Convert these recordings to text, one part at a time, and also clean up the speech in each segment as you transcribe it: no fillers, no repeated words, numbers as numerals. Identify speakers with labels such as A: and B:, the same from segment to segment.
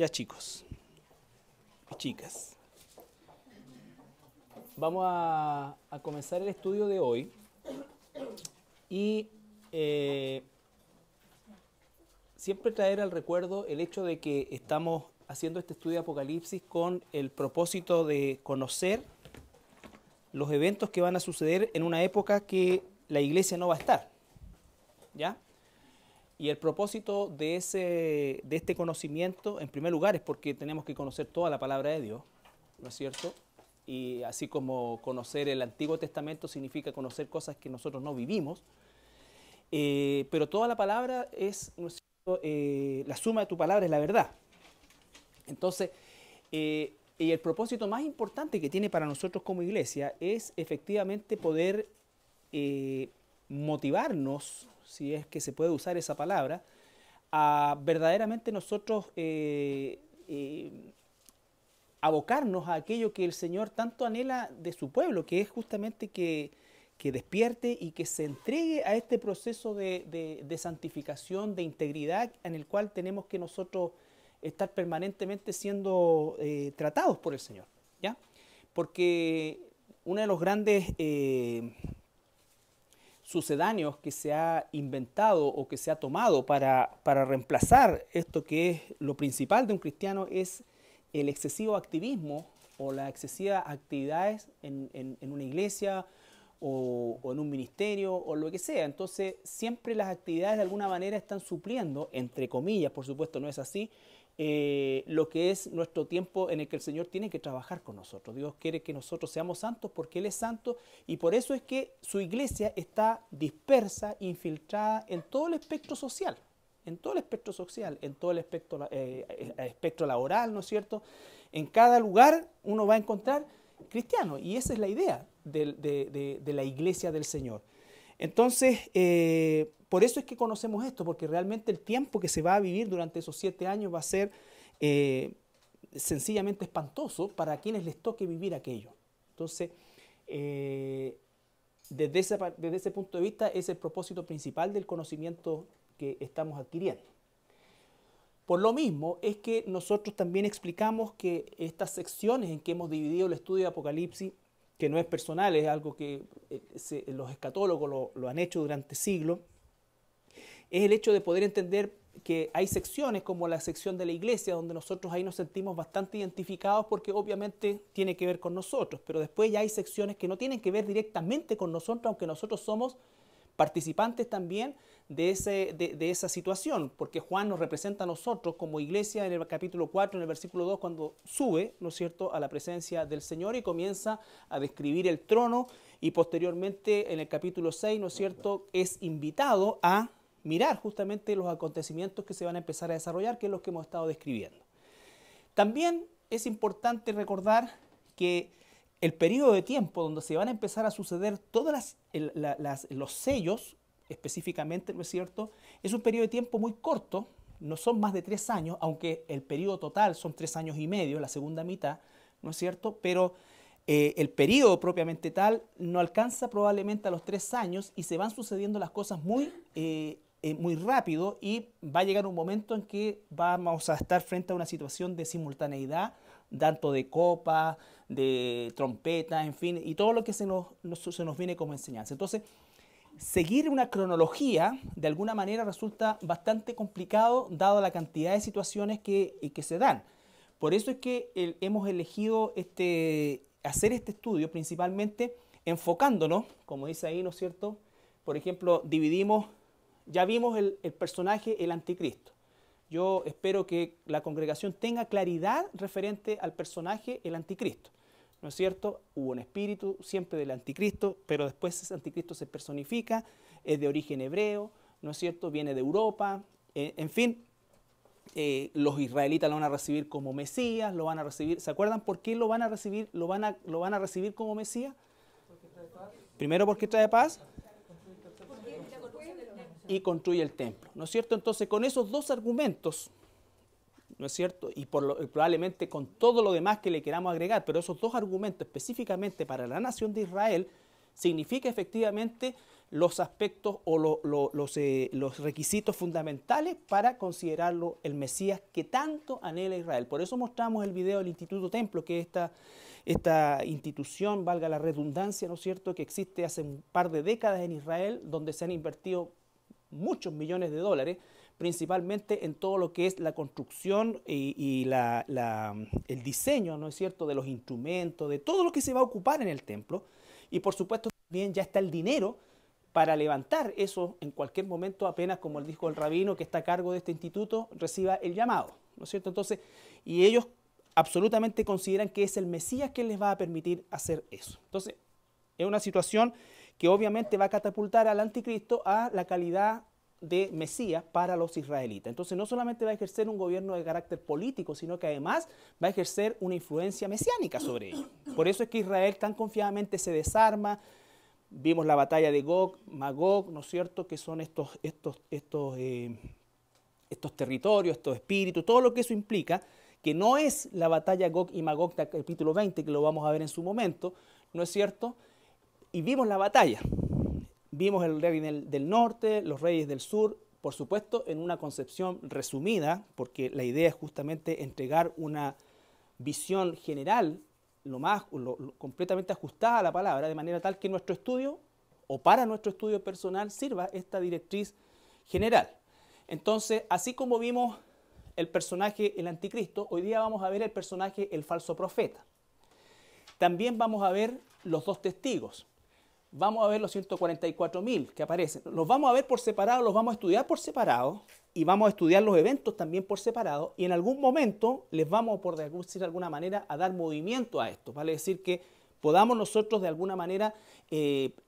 A: Ya chicos y chicas, vamos a comenzar el estudio de hoy y siempre traer al recuerdo el hecho de que estamos haciendo este estudio de Apocalipsis con el propósito de conocer los eventos que van a suceder en una época que la iglesia no va a estar, ¿ya? Y el propósito de este conocimiento, en primer lugar, es porque tenemos que conocer toda la palabra de Dios, ¿no es cierto? Y así como conocer el Antiguo Testamento significa conocer cosas que nosotros no vivimos, pero toda la palabra es, ¿no es cierto? La suma de tu palabra es la verdad. Entonces, y el propósito más importante que tiene para nosotros como iglesia es efectivamente poder motivarnos, si es que se puede usar esa palabra, a verdaderamente nosotros abocarnos a aquello que el Señor tanto anhela de su pueblo, que es justamente que despierte y que se entregue a este proceso de santificación, de integridad, en el cual tenemos que nosotros estar permanentemente siendo tratados por el Señor, ¿ya? Porque uno de los grandes sucedáneos que se ha inventado o que se ha tomado para reemplazar esto que es lo principal de un cristiano es el excesivo activismo o las excesivas actividades en una iglesia o en un ministerio o lo que sea. Entonces siempre las actividades de alguna manera están supliendo, entre comillas, por supuesto no es así, lo que es nuestro tiempo en el que el Señor tiene que trabajar con nosotros. Dios quiere que nosotros seamos santos porque Él es santo y por eso es que su iglesia está dispersa, infiltrada en todo el espectro social, en todo el espectro social, en todo el espectro laboral, ¿no es cierto? En cada lugar uno va a encontrar cristianos y esa es la idea de la iglesia del Señor. Entonces, por eso es que conocemos esto, porque realmente el tiempo que se va a vivir durante esos 7 años va a ser sencillamente espantoso para quienes les toque vivir aquello. Entonces, desde ese punto de vista es el propósito principal del conocimiento que estamos adquiriendo. Por lo mismo es que nosotros también explicamos que estas secciones en que hemos dividido el estudio de Apocalipsis, que no es personal, es algo que los escatólogos lo han hecho durante siglos, es el hecho de poder entender que hay secciones como la sección de la iglesia, donde nosotros ahí nos sentimos bastante identificados porque obviamente tiene que ver con nosotros, pero después ya hay secciones que no tienen que ver directamente con nosotros, aunque nosotros somos participantes también de esa situación, porque Juan nos representa a nosotros como iglesia en el capítulo 4, en el versículo 2, cuando sube, ¿no es cierto?, a la presencia del Señor y comienza a describir el trono y posteriormente en el capítulo 6, ¿no es cierto?, es invitado a mirar justamente los acontecimientos que se van a empezar a desarrollar, que es lo que hemos estado describiendo. También es importante recordar que el periodo de tiempo donde se van a empezar a suceder todos los sellos, específicamente, ¿no es cierto?, es un periodo de tiempo muy corto, no son más de 3 años, aunque el periodo total son 3 años y medio, la segunda mitad, ¿no es cierto?, pero el periodo propiamente tal no alcanza probablemente a los 3 años y se van sucediendo las cosas muy rápido y va a llegar un momento en que vamos a estar frente a una situación de simultaneidad, tanto de copa, de trompeta, en fin, y todo lo que se nos viene como enseñanza. Entonces, seguir una cronología de alguna manera resulta bastante complicado dado la cantidad de situaciones que se dan. Por eso es que hemos elegido hacer este estudio principalmente enfocándonos, como dice ahí, ¿no es cierto? Por ejemplo, ya vimos el personaje, el anticristo. Yo espero que la congregación tenga claridad referente al personaje, el anticristo. ¿No es cierto? Hubo un espíritu siempre del anticristo, pero después ese anticristo se personifica, es de origen hebreo, ¿no es cierto? Viene de Europa, en fin, los israelitas lo van a recibir como Mesías, lo van a recibir. ¿Se acuerdan por qué lo van a recibir? Lo van a recibir como Mesías. Primero porque trae paz y construye el templo, ¿no es cierto? Entonces, con esos dos argumentos, ¿no es cierto? Y probablemente con todo lo demás que le queramos agregar, pero esos dos argumentos específicamente para la nación de Israel significa efectivamente los aspectos o los requisitos fundamentales para considerarlo el Mesías que tanto anhela Israel. Por eso mostramos el video del Instituto Templo, que es esta institución, valga la redundancia, ¿no es cierto?, que existe hace un par de décadas en Israel, donde se han invertido muchos millones de dólares, principalmente en todo lo que es la construcción y el diseño, ¿no es cierto?, de los instrumentos, de todo lo que se va a ocupar en el templo. Y por supuesto también ya está el dinero para levantar eso en cualquier momento, apenas, como dijo el rabino que está a cargo de este instituto, reciba el llamado, ¿no es cierto? Entonces, y ellos absolutamente consideran que es el Mesías quien les va a permitir hacer eso. Entonces, es una situación que obviamente va a catapultar al anticristo a la calidad de Mesías para los israelitas. Entonces, no solamente va a ejercer un gobierno de carácter político, sino que además va a ejercer una influencia mesiánica sobre ellos. Por eso es que Israel tan confiadamente se desarma. Vimos la batalla de Gog, Magog, ¿no es cierto?, que son estos territorios, estos espíritus, todo lo que eso implica, que no es la batalla Gog y Magog del capítulo 20, que lo vamos a ver en su momento, ¿no es cierto? Y vimos la batalla. Vimos el rey del norte, los reyes del sur, por supuesto, en una concepción resumida, porque la idea es justamente entregar una visión general completamente ajustada a la palabra, de manera tal que nuestro estudio, o para nuestro estudio personal, sirva esta directriz general. Entonces, así como vimos el personaje, el anticristo, hoy día vamos a ver el personaje, el falso profeta. También vamos a ver los dos testigos. Vamos a ver los 144.000 que aparecen. Los vamos a ver por separado, los vamos a estudiar por separado, y vamos a estudiar los eventos también por separado, y en algún momento les vamos, por decir de alguna manera, a dar movimiento a esto. Vale decir que podamos nosotros de alguna manera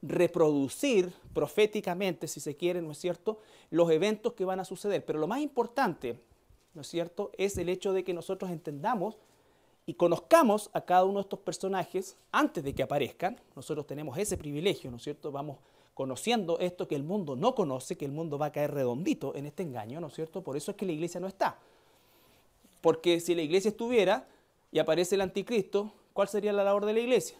A: reproducir proféticamente, si se quiere, ¿no es cierto?, los eventos que van a suceder. Pero lo más importante, ¿no es cierto?, es el hecho de que nosotros entendamos y conozcamos a cada uno de estos personajes antes de que aparezcan. Nosotros tenemos ese privilegio, ¿no es cierto? Vamos conociendo esto que el mundo no conoce, que el mundo va a caer redondito en este engaño, ¿no es cierto? Por eso es que la iglesia no está. Porque si la iglesia estuviera y aparece el anticristo, ¿cuál sería la labor de la iglesia?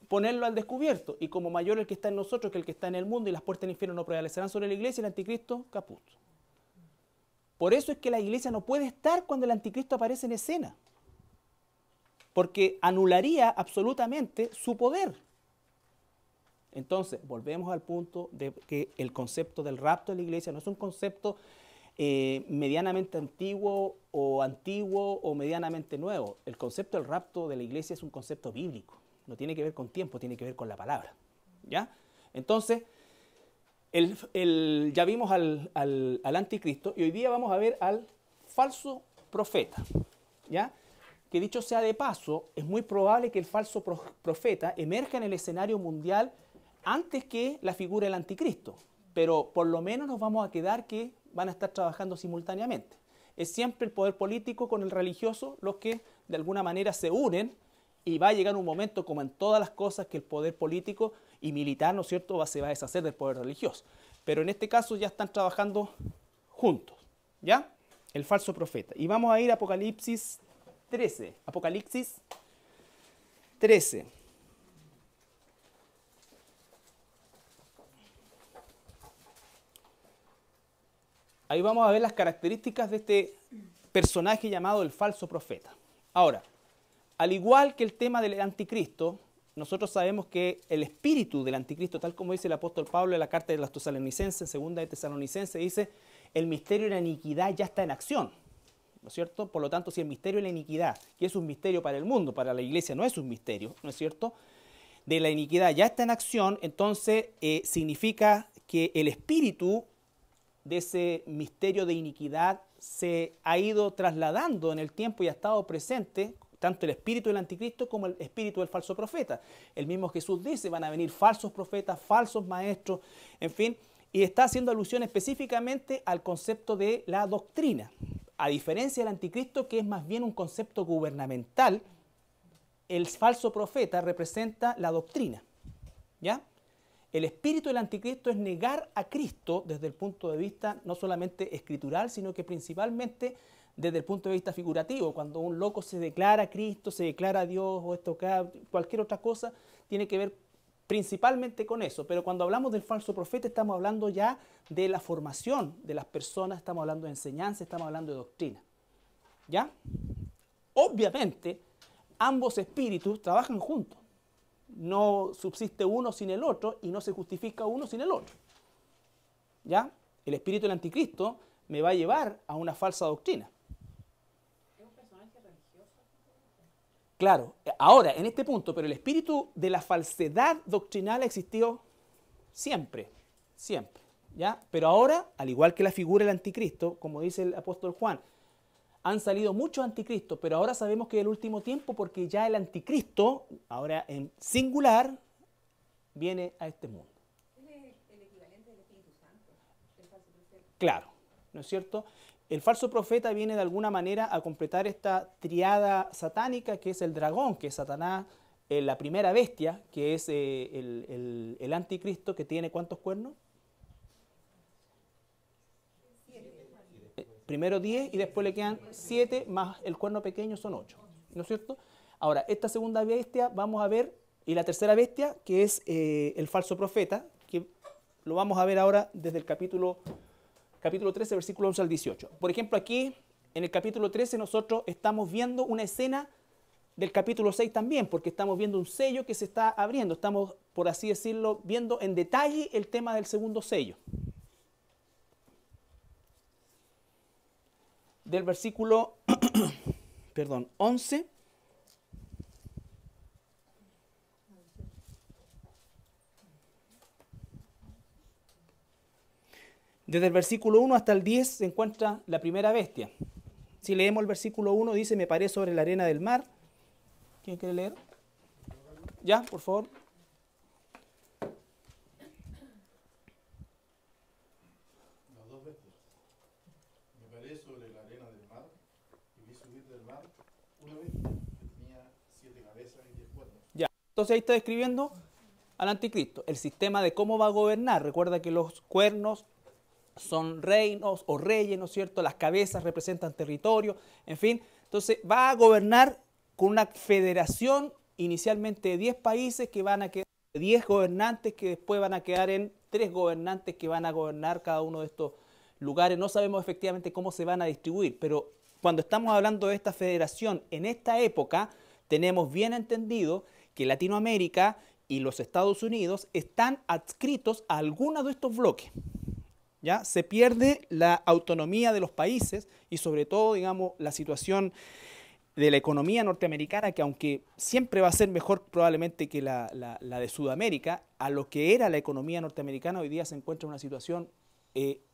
A: Ponerlo al descubierto. Y como mayor el que está en nosotros que el que está en el mundo, y las puertas del infierno no prevalecerán sobre la iglesia, el anticristo, caput. Por eso es que la iglesia no puede estar cuando el anticristo aparece en escena, porque anularía absolutamente su poder. Entonces, volvemos al punto de que el concepto del rapto de la iglesia no es un concepto medianamente antiguo o medianamente nuevo. El concepto del rapto de la iglesia es un concepto bíblico, no tiene que ver con tiempo, tiene que ver con la palabra, ¿ya? Entonces, ya vimos al anticristo, y hoy día vamos a ver al falso profeta, ¿ya? Que dicho sea de paso, es muy probable que el falso profeta emerja en el escenario mundial antes que la figura del anticristo, pero por lo menos nos vamos a quedar que van a estar trabajando simultáneamente. Es siempre el poder político con el religioso los que de alguna manera se unen, y va a llegar un momento, como en todas las cosas, que el poder político y militar, ¿no es cierto?, se va a deshacer del poder religioso. Pero en este caso ya están trabajando juntos, ¿ya? El falso profeta. Y vamos a ir a Apocalipsis 13. Apocalipsis 13. Ahí vamos a ver las características de este personaje llamado el falso profeta. Ahora, al igual que el tema del anticristo, nosotros sabemos que el espíritu del anticristo, tal como dice el apóstol Pablo en la carta de los Tesalonicenses, segunda de Tesalonicenses, dice, el misterio de la iniquidad ya está en acción, ¿no es cierto? Por lo tanto, si el misterio de la iniquidad, que es un misterio para el mundo, para la iglesia no es un misterio, ¿no es cierto?, de la iniquidad ya está en acción, entonces significa que el espíritu de ese misterio de iniquidad se ha ido trasladando en el tiempo y ha estado presente, tanto el espíritu del anticristo como el espíritu del falso profeta. El mismo Jesús dice, van a venir falsos profetas, falsos maestros, en fin, y está haciendo alusión específicamente al concepto de la doctrina. A diferencia del anticristo, que es más bien un concepto gubernamental, el falso profeta representa la doctrina, ¿ya? El espíritu del anticristo es negar a Cristo desde el punto de vista no solamente escritural, sino que principalmente desde el punto de vista figurativo. Cuando un loco se declara a Cristo, se declara a Dios o esto, cualquier otra cosa, tiene que ver principalmente con eso, pero cuando hablamos del falso profeta estamos hablando ya de la formación de las personas, estamos hablando de enseñanza, estamos hablando de doctrina. ¿Ya? Obviamente, ambos espíritus trabajan juntos. No subsiste uno sin el otro y no se justifica uno sin el otro. ¿Ya? El espíritu del anticristo me va a llevar a una falsa doctrina.
B: ¿Es un personaje religioso?
A: Claro, ahora, en este punto, pero el espíritu de la falsedad doctrinal ha existido siempre, siempre. ¿Ya? Pero ahora, al igual que la figura del anticristo, como dice el apóstol Juan, han salido muchos anticristos, pero ahora sabemos que es el último tiempo porque ya el anticristo, ahora en singular, viene a este mundo.
B: Es el equivalente del Espíritu Santo, el falso profeta.
A: Claro, ¿no es cierto? El falso profeta viene de alguna manera a completar esta triada satánica que es el dragón, que es Satanás, la primera bestia, que es el anticristo, que tiene ¿cuántos cuernos? Primero 10 y después le quedan 7 más el cuerno pequeño son 8, ¿no es cierto? Ahora, esta segunda bestia vamos a ver, y la tercera bestia, que es el falso profeta, que lo vamos a ver ahora desde el capítulo 13, versículo 11 al 18. Por ejemplo, aquí en el capítulo 13 nosotros estamos viendo una escena del capítulo 6 también, porque estamos viendo un sello que se está abriendo, estamos, por así decirlo, viendo en detalle el tema del segundo sello. Del versículo 11 desde el versículo 1 hasta el 10 se encuentra la primera bestia. Si leemos el versículo 1 dice, me paré sobre la arena del mar. ¿Quién quiere leer? ¿Ya? Por favor.
C: Las dos bestias. Me paré sobre la arena del mar y vi subir del mar una bestia que tenía 7 cabezas y 10 cuernos.
A: Ya. Entonces ahí está describiendo al anticristo, el sistema de cómo va a gobernar. Recuerda que los cuernos son reinos o reyes, ¿no es cierto? Las cabezas representan territorio, en fin. Entonces va a gobernar con una federación inicialmente de 10 países que van a quedar 10 gobernantes que después van a quedar en 3 gobernantes que van a gobernar cada uno de estos lugares. No sabemos efectivamente cómo se van a distribuir, pero cuando estamos hablando de esta federación en esta época, tenemos bien entendido que Latinoamérica y los Estados Unidos están adscritos a alguno de estos bloques. ¿Ya? Se pierde la autonomía de los países y sobre todo, digamos, la situación de la economía norteamericana, que aunque siempre va a ser mejor probablemente que la de Sudamérica, a lo que era la economía norteamericana hoy día se encuentra en una situación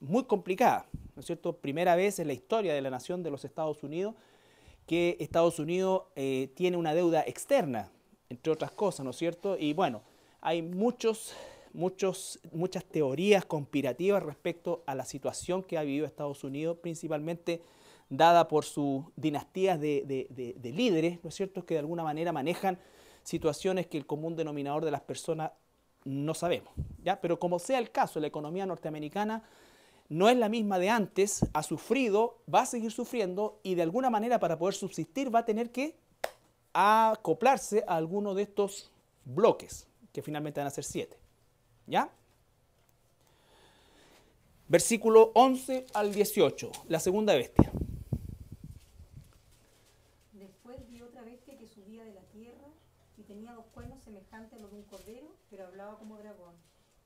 A: muy complicada, ¿no es cierto? Primera vez en la historia de la nación de los Estados Unidos que Estados Unidos tiene una deuda externa, entre otras cosas, ¿no es cierto? Y bueno, hay muchas teorías conspirativas respecto a la situación que ha vivido Estados Unidos, principalmente dada por sus dinastías de líderes, ¿no es cierto?, que de alguna manera manejan situaciones que el común denominador de las personas no sabemos, ¿ya? Pero como sea el caso, la economía norteamericana no es la misma de antes, ha sufrido, va a seguir sufriendo y de alguna manera para poder subsistir va a tener que acoplarse a alguno de estos bloques, que finalmente van a ser 7. ¿Ya? Versículo 11 al 18, la segunda bestia.
B: Después vi otra bestia que subía de la tierra y tenía 2 cuernos semejantes a los de un cordero, pero hablaba como dragón,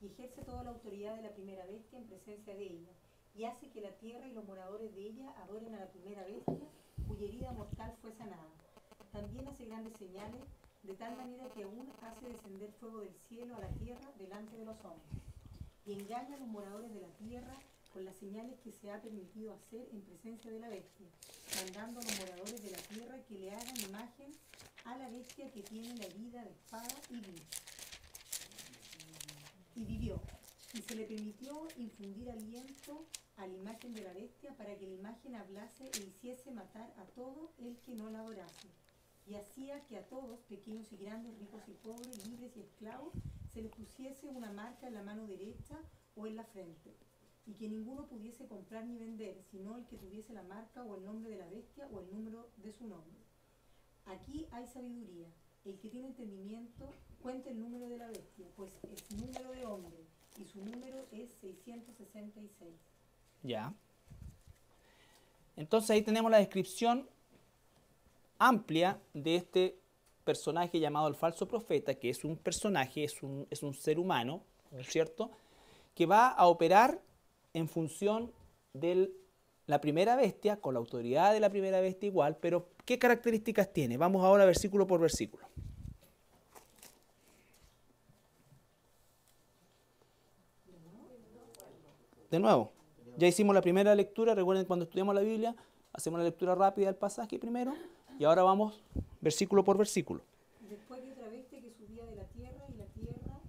B: y ejerce toda la autoridad de la primera bestia en presencia de ella, y hace que la tierra y los moradores de ella adoren a la primera bestia, cuya herida mortal fue sanada. También hace grandes señales, de tal manera que aún hace descender fuego del cielo a la tierra delante de los hombres, y engaña a los moradores de la tierra con las señales que se ha permitido hacer en presencia de la bestia, mandando a los moradores de la tierra que le hagan imagen a la bestia que tiene la herida de espada y vivió. Y se le permitió infundir aliento a la imagen de la bestia para que la imagen hablase e hiciese matar a todo el que no la adorase. Y hacía que a todos, pequeños y grandes, ricos y pobres, libres y esclavos, se les pusiese una marca en la mano derecha o en la frente, y que ninguno pudiese comprar ni vender, sino el que tuviese la marca o el nombre de la bestia o el número de su nombre. Aquí hay sabiduría. el que tiene entendimiento cuente el número de la bestia, pues es número de hombre, y su número es 666.
A: Ya. Entonces ahí tenemos la descripción amplia de este personaje llamado el falso profeta, que es un personaje, es un ser humano, ¿no es cierto?, que va a operar en función de la primera bestia, con la autoridad de la primera bestia igual, pero ¿qué características tiene? Vamos ahora versículo por versículo. De nuevo, ya hicimos la primera lectura, recuerden cuando estudiamos la Biblia, hacemos la lectura rápida del pasaje primero, y ahora vamos versículo por versículo.
B: Después de otra bestia que subía de la tierra,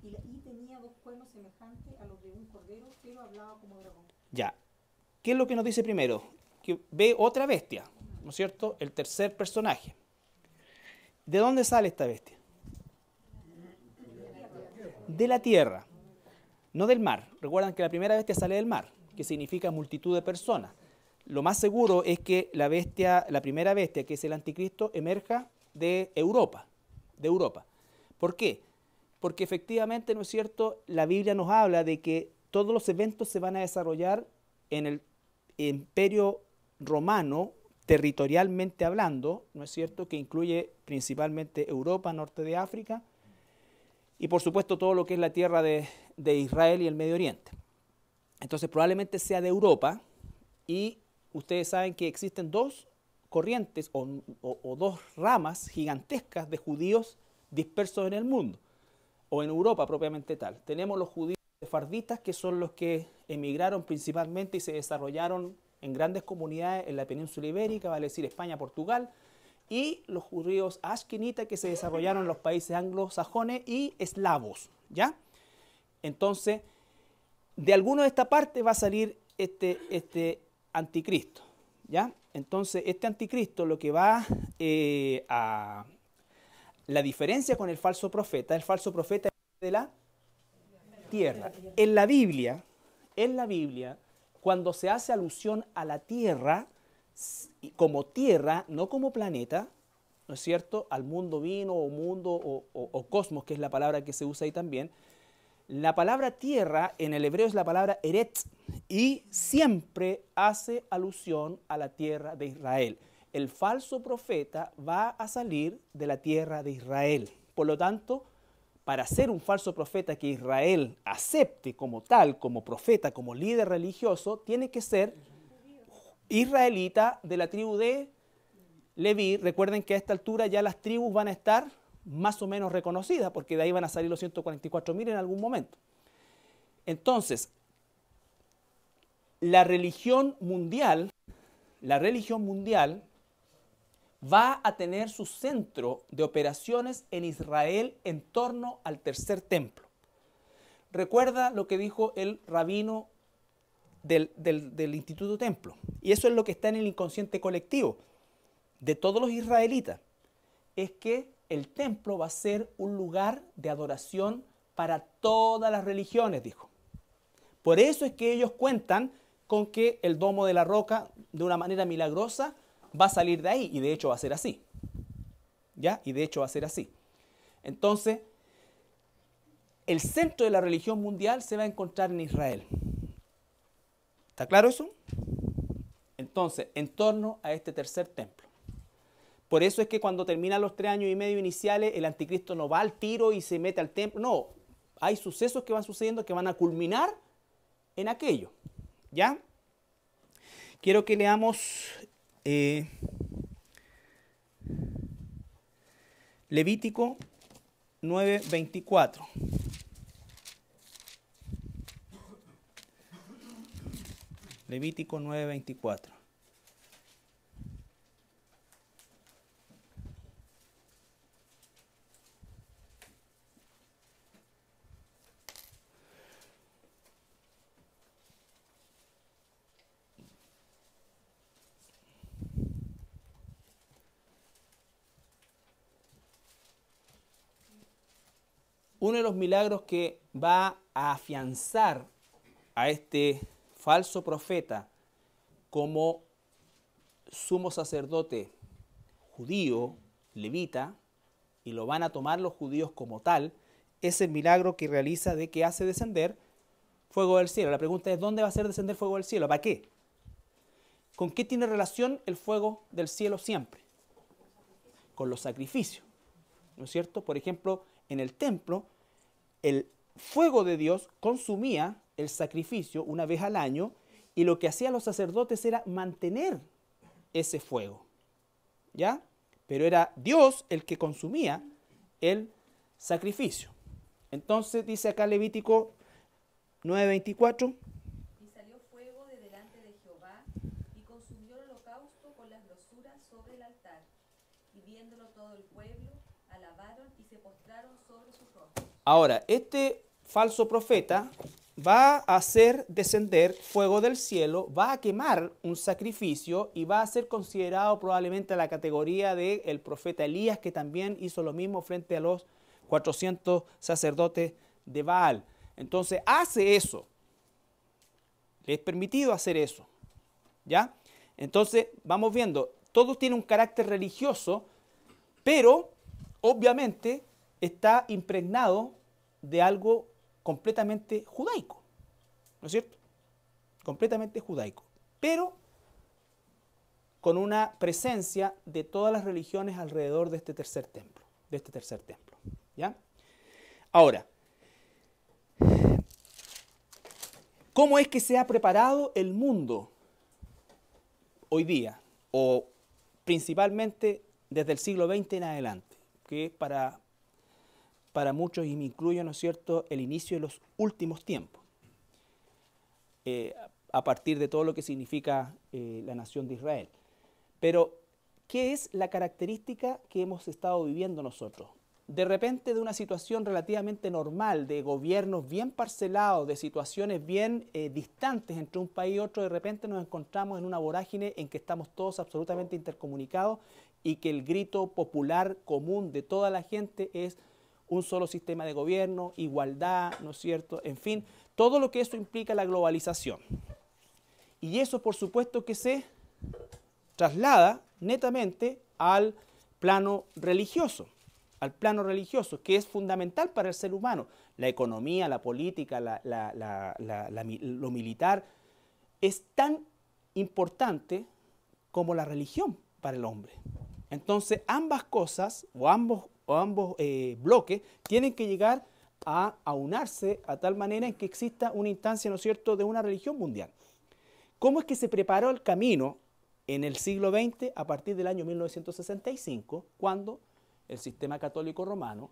B: y tenía dos cuernos semejantes a los de un cordero, pero hablaba como dragón.
A: Ya, ¿qué es lo que nos dice primero? Que ve otra bestia, ¿no es cierto? El tercer personaje. ¿De dónde sale esta bestia? De la tierra, no del mar. Recuerdan que la primera bestia sale del mar, que significa multitud de personas. Lo más seguro es que la primera bestia, que es el anticristo, emerja de Europa. ¿Por qué? Porque efectivamente, ¿no es cierto?, la Biblia nos habla de que todos los eventos se van a desarrollar en el imperio romano, territorialmente hablando, ¿no es cierto?, que incluye principalmente Europa, norte de África, y por supuesto todo lo que es la tierra de Israel y el Medio Oriente. Entonces probablemente sea de Europa, y ustedes saben que existen dos corrientes o dos ramas gigantescas de judíos dispersos en el mundo, o en Europa propiamente tal. Tenemos los judíos sefarditas, que son los que emigraron principalmente y se desarrollaron en grandes comunidades en la península ibérica, vale decir España, Portugal, y los judíos ashkenitas, que se desarrollaron en los países anglosajones y eslavos, ¿ya? Entonces, de alguna de esta parte va a salir este anticristo, ¿ya? Entonces, este anticristo lo que va a... La diferencia con el falso profeta es de la tierra. En la Biblia, cuando se hace alusión a la tierra, como tierra, no como planeta, ¿no es cierto?, al mundo vino o mundo o cosmos, que es la palabra que se usa ahí también, la palabra tierra en el hebreo es la palabra eretz, y siempre hace alusión a la tierra de Israel. El falso profeta va a salir de la tierra de Israel. Por lo tanto, para ser un falso profeta que Israel acepte como tal, como profeta, como líder religioso, tiene que ser israelita de la tribu de Leví. Recuerden que a esta altura ya las tribus van a estar más o menos reconocidas, porque de ahí van a salir los 144.000 en algún momento. Entonces, la religión mundial va a tener su centro de operaciones en Israel en torno al tercer templo. Recuerda lo que dijo el rabino del Instituto Templo, y eso es lo que está en el inconsciente colectivo de todos los israelitas, es que el templo va a ser un lugar de adoración para todas las religiones, dijo. Por eso es que ellos cuentan con que el domo de la roca, de una manera milagrosa, va a salir de ahí, y de hecho va a ser así. ¿Ya? Y de hecho va a ser así. Entonces, el centro de la religión mundial se va a encontrar en Israel. ¿Está claro eso? Entonces, en torno a este tercer templo. Por eso es que cuando terminan los 3 años y medio iniciales, el anticristo no va al tiro y se mete al templo. No, hay sucesos que van sucediendo que van a culminar en aquello. ¿Ya? Quiero que leamos Levítico 9:24. Levítico 9:24. Uno de los milagros que va a afianzar a este falso profeta como sumo sacerdote judío, levita, y lo van a tomar los judíos como tal, es el milagro que realiza de que hace descender fuego del cielo. La pregunta es, ¿dónde va a hacer descender fuego del cielo? ¿Para qué? ¿Con qué tiene relación el fuego del cielo siempre? Con los sacrificios, ¿no es cierto? Por ejemplo, en el templo, el fuego de Dios consumía el sacrificio una vez al año y lo que hacían los sacerdotes era mantener ese fuego, ¿ya? Pero era Dios el que consumía el sacrificio. Entonces dice acá Levítico 9:24.
D: Y salió fuego de delante de Jehová, y consumió el holocausto con las grosuras sobre el altar. Y viéndolo todo el pueblo, alabaron y se postraron sobre sus rostros.
A: Ahora, este falso profeta va a hacer descender fuego del cielo, va a quemar un sacrificio y va a ser considerado probablemente a la categoría del profeta Elías, que también hizo lo mismo frente a los 400 sacerdotes de Baal. Entonces hace eso, le es permitido hacer eso, ¿ya? Entonces vamos viendo, todo tiene un carácter religioso, pero obviamente está impregnado de algo completamente judaico, ¿no es cierto? Completamente judaico, pero con una presencia de todas las religiones alrededor de este tercer templo, ¿ya? Ahora, ¿cómo es que se ha preparado el mundo hoy día? O principalmente desde el siglo XX en adelante, que es para muchos, y me incluyo, ¿no es cierto?, el inicio de los últimos tiempos, a partir de todo lo que significa la nación de Israel. Pero, ¿qué es la característica que hemos estado viviendo nosotros? De repente, de una situación relativamente normal, de gobiernos bien parcelados, de situaciones bien distantes entre un país y otro, de repente nos encontramos en una vorágine en que estamos todos absolutamente intercomunicados y que el grito popular común de toda la gente es un solo sistema de gobierno, igualdad, ¿no es cierto? En fin, todo lo que eso implica la globalización. Y eso, por supuesto, que se traslada netamente al plano religioso, que es fundamental para el ser humano. La economía, la política, lo militar, es tan importante como la religión para el hombre. Entonces, ambas cosas, o ambos bloques, tienen que llegar a aunarse a tal manera en que exista una instancia, ¿no es cierto?, de una religión mundial. ¿Cómo es que se preparó el camino en el siglo XX a partir del año 1965, cuando el sistema católico romano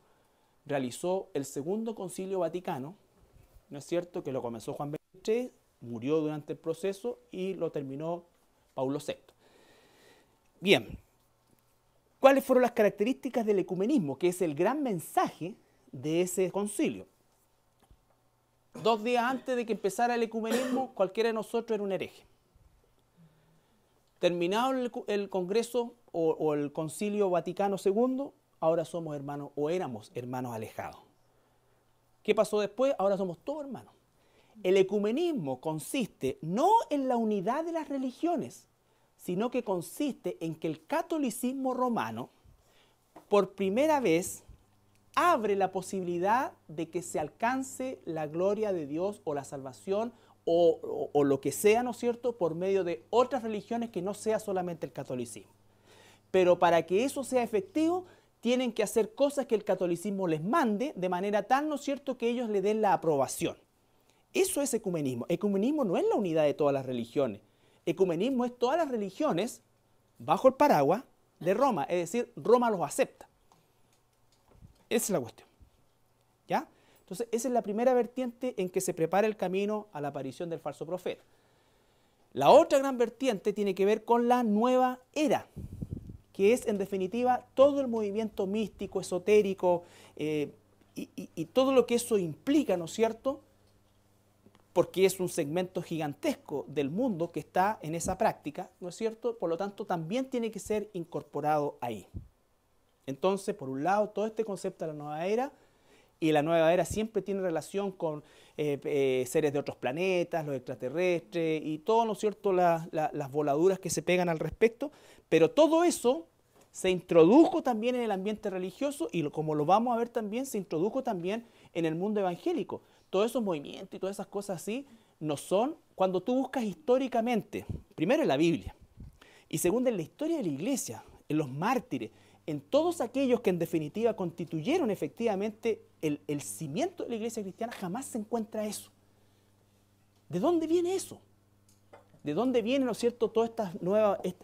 A: realizó el Segundo Concilio Vaticano, ¿no es cierto?, que lo comenzó Juan XXIII, murió durante el proceso y lo terminó Paulo VI. Bien, ¿cuáles fueron las características del ecumenismo, que es el gran mensaje de ese concilio? 2 días antes de que empezara el ecumenismo, cualquiera de nosotros era un hereje. Terminado el Congreso o el Concilio Vaticano II, ahora somos hermanos, o éramos hermanos alejados. ¿Qué pasó después? Ahora somos todos hermanos. El ecumenismo consiste no en la unidad de las religiones, sino que consiste en que el catolicismo romano, por primera vez, abre la posibilidad de que se alcance la gloria de Dios o la salvación o lo que sea, ¿no es cierto?, por medio de otras religiones que no sea solamente el catolicismo. Pero para que eso sea efectivo, tienen que hacer cosas que el catolicismo les mande de manera tal, ¿no es cierto?, que ellos le den la aprobación. Eso es ecumenismo. Ecumenismo no es la unidad de todas las religiones. Ecumenismo es todas las religiones bajo el paraguas de Roma, es decir, Roma los acepta. Esa es la cuestión, ¿ya? Entonces, esa es la primera vertiente en que se prepara el camino a la aparición del falso profeta. La otra gran vertiente tiene que ver con la nueva era, que es, en definitiva, todo el movimiento místico, esotérico, y todo lo que eso implica, ¿no es cierto?, porque es un segmento gigantesco del mundo que está en esa práctica, ¿no es cierto? Por lo tanto, también tiene que ser incorporado ahí. Entonces, por un lado, todo este concepto de la nueva era, y la nueva era siempre tiene relación con seres de otros planetas, los extraterrestres, y todo, ¿no es cierto?, las voladuras que se pegan al respecto, pero todo eso se introdujo también en el ambiente religioso y como lo vamos a ver también, se introdujo también en el mundo evangélico. Todos esos movimientos y todas esas cosas así no son, cuando tú buscas históricamente, primero en la Biblia y segundo en la historia de la iglesia, en los mártires, en todos aquellos que en definitiva constituyeron efectivamente el cimiento de la iglesia cristiana, jamás se encuentra eso. ¿De dónde viene eso? ¿De dónde vienen, ¿no es cierto?, todas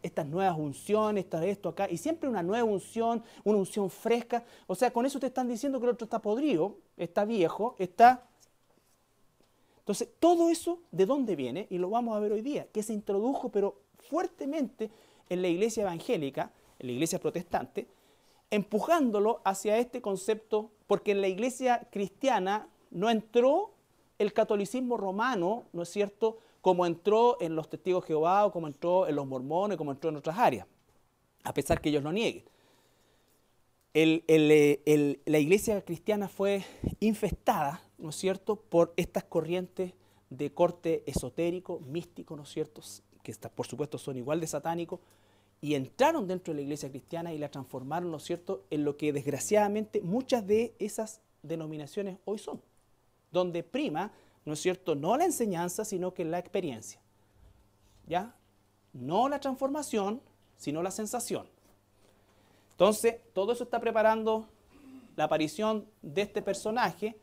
A: estas nuevas unciones, esto acá, y siempre una nueva unción, una unción fresca? O sea, con eso te están diciendo que el otro está podrido, está viejo, está... Entonces, todo eso, ¿de dónde viene? Y lo vamos a ver hoy día, que se introdujo, pero fuertemente en la iglesia evangélica, en la iglesia protestante, empujándolo hacia este concepto, porque en la iglesia cristiana no entró el catolicismo romano, ¿no es cierto?, como entró en los testigos de Jehová, o como entró en los mormones, como entró en otras áreas, a pesar que ellos lo nieguen. La iglesia cristiana fue infestada, ¿no es cierto?, por estas corrientes de corte esotérico, místico, ¿no es cierto?, que por supuesto son igual de satánicos, y entraron dentro de la iglesia cristiana y la transformaron, ¿no es cierto?, en lo que desgraciadamente muchas de esas denominaciones hoy son, donde prima, ¿no es cierto?, no la enseñanza, sino que la experiencia, ¿ya? No la transformación, sino la sensación. Entonces, todo eso está preparando la aparición de este personaje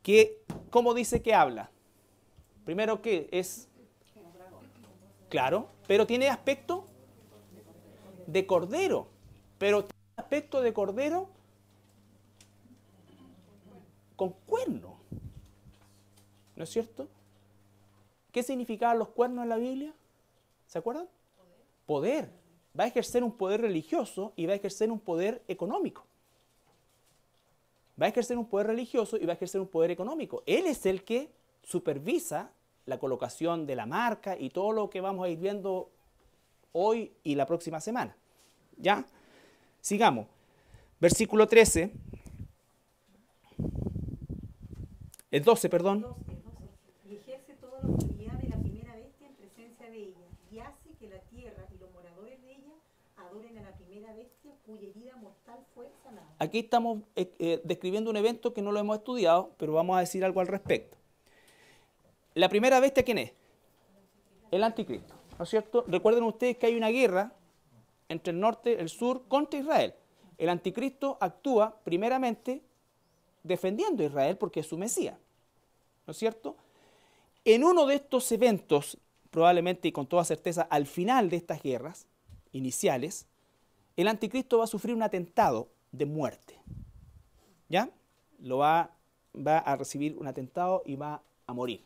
A: que, ¿cómo dice que habla? Primero que es, claro, pero tiene aspecto de cordero, pero tiene aspecto de cordero con cuerno. ¿No es cierto? ¿Qué significaban los cuernos en la Biblia? ¿Se acuerdan? Poder. Va a ejercer un poder religioso y va a ejercer un poder económico. Va a ejercer un poder religioso y va a ejercer un poder económico. Él es el que supervisa la colocación de la marca y todo lo que vamos a ir viendo hoy y la próxima semana. ¿Ya? Sigamos. Versículo 13. El 12, perdón.
B: 12. Y ejerce toda la autoridad de la primera bestia en presencia de ella, y hace que la tierra y los moradores de ella adoren a la primera bestia cuya herida mortal fue sanada.
A: Aquí estamos describiendo un evento que no lo hemos estudiado, pero vamos a decir algo al respecto. La primera bestia, ¿quién es? El anticristo, ¿no es cierto? Recuerden ustedes que hay una guerra entre el norte, el sur, contra Israel. El anticristo actúa primeramente defendiendo a Israel porque es su Mesías, ¿no es cierto? En uno de estos eventos, probablemente y con toda certeza al final de estas guerras iniciales, el anticristo va a sufrir un atentado de muerte. ¿Ya? Va a recibir un atentado y va a morir.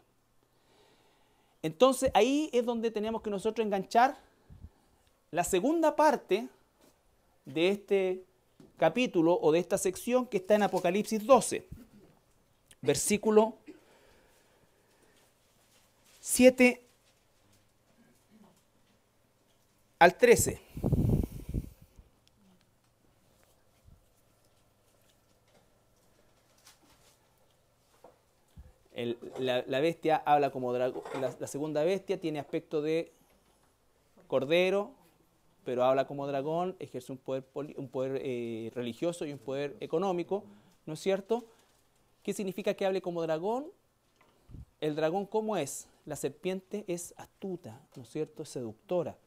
A: Entonces ahí es donde tenemos que nosotros enganchar la segunda parte de este capítulo o de esta sección que está en Apocalipsis 12, versículo 7 al 13. La bestia habla como dragón, la segunda bestia tiene aspecto de cordero, pero habla como dragón, ejerce un poder religioso y un poder económico, ¿no es cierto? ¿Qué significa que hable como dragón? El dragón, ¿cómo es? La serpiente es astuta, ¿no es cierto? Es seductora.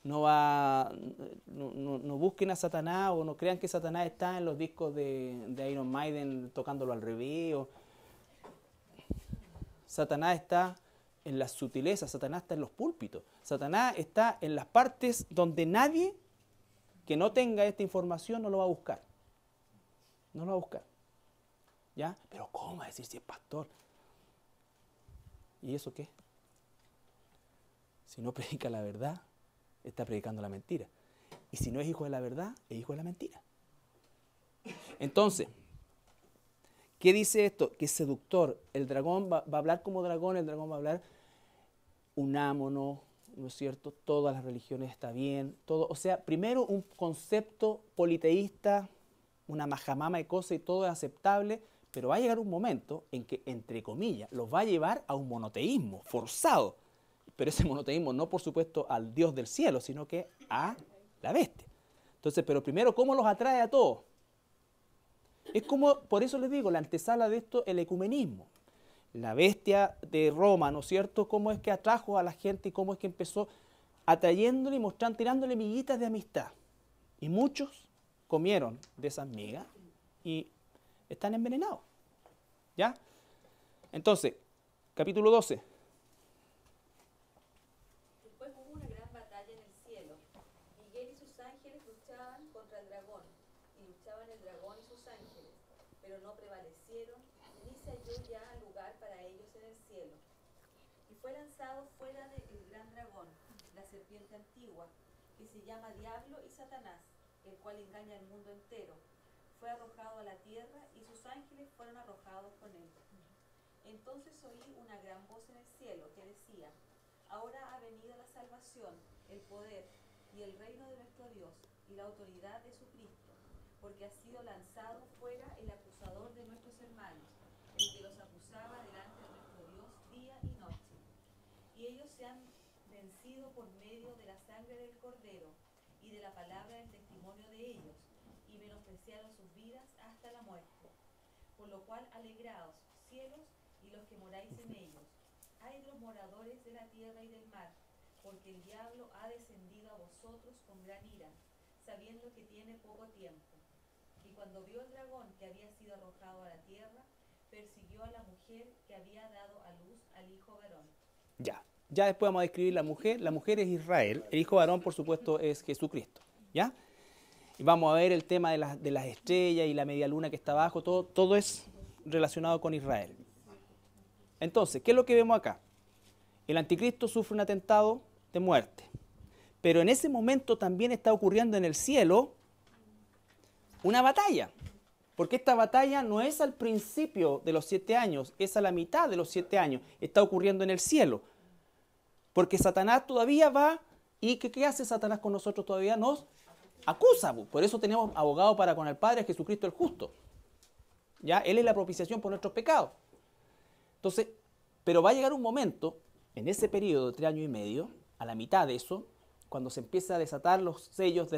A: No busquen a Satanás o no crean que Satanás está en los discos de Iron Maiden tocándolo al revés. Satanás está en las sutilezas, Satanás está en los púlpitos, Satanás está en las partes donde nadie que no tenga esta información no lo va a buscar. No lo va a buscar. ¿Ya? Pero ¿cómo va a decir si es pastor? ¿Y eso qué? Si no predica la verdad, está predicando la mentira. Y si no es hijo de la verdad, es hijo de la mentira. Entonces, ¿qué dice esto? Que es seductor. El dragón va a hablar como dragón, el dragón va a hablar unámono, ¿no es cierto? Todas las religiones está bien, todo. O sea, primero un concepto politeísta, una majamama de cosas y todo es aceptable, pero va a llegar un momento en que, entre comillas, los va a llevar a un monoteísmo forzado. Pero ese monoteísmo no, por supuesto, al Dios del cielo, sino que a la bestia. Entonces, pero primero, ¿cómo los atrae a todos? Es como, por eso les digo, la antesala de esto, el ecumenismo. La bestia de Roma, ¿no es cierto? Cómo es que atrajo a la gente y cómo es que empezó atrayéndole y mostrando, tirándole miguitas de amistad. Y muchos comieron de esas migas y están envenenados. ¿Ya? Entonces, capítulo 12.
D: Después hubo una gran batalla en el cielo. Miguel y sus ángeles luchaban contra el dragón, y luchaban el dragón y sus ángeles, pero no prevalecieron, ni se halló ya lugar para ellos en el cielo. Y fue lanzado fuera del gran dragón, la serpiente antigua, que se llama Diablo y Satanás, el cual engaña al mundo entero. Fue arrojado a la tierra y sus ángeles fueron arrojados con él. Entonces oí una gran voz en el cielo que decía: ahora ha venido la salvación, el poder y el reino de nuestro Dios y la autoridad de su Cristo, porque ha sido lanzado fuera el acusador de nuestros hermanos, el que los acusaba delante de nuestro Dios día y noche. Y ellos se han vencido por medio de la sangre del Cordero y de la palabra del testimonio de ellos, y menospreciaron sus vidas hasta la muerte. Por lo cual, alegraos, cielos, y los que moráis en ellos. Ay de los moradores de la tierra y del mar, porque el diablo ha descendido a vosotros con gran ira, sabiendo que tiene poco tiempo. Y cuando vio el dragón que había sido arrojado a la tierra, persiguió a la mujer que había dado a luz al hijo varón.
A: Ya después vamos a describir la mujer. La mujer es Israel, el hijo varón, por supuesto, es Jesucristo. ¿Ya? Y vamos a ver el tema de las estrellas y la media luna que está abajo, todo es relacionado con Israel. Entonces, ¿qué es lo que vemos acá? El anticristo sufre un atentado de muerte, pero en ese momento también está ocurriendo en el cielo una batalla, porque esta batalla no es al principio de los 7 años, es a la mitad de los 7 años, está ocurriendo en el cielo, porque Satanás todavía va, ¿y qué hace Satanás con nosotros todavía? Nos acusa, por eso tenemos abogado para con el Padre, Jesucristo el justo. ¿Ya? Él es la propiciación por nuestros pecados. Entonces, pero va a llegar un momento, en ese periodo de 3 años y medio, a la mitad de eso, cuando se empieza a desatar los sellos,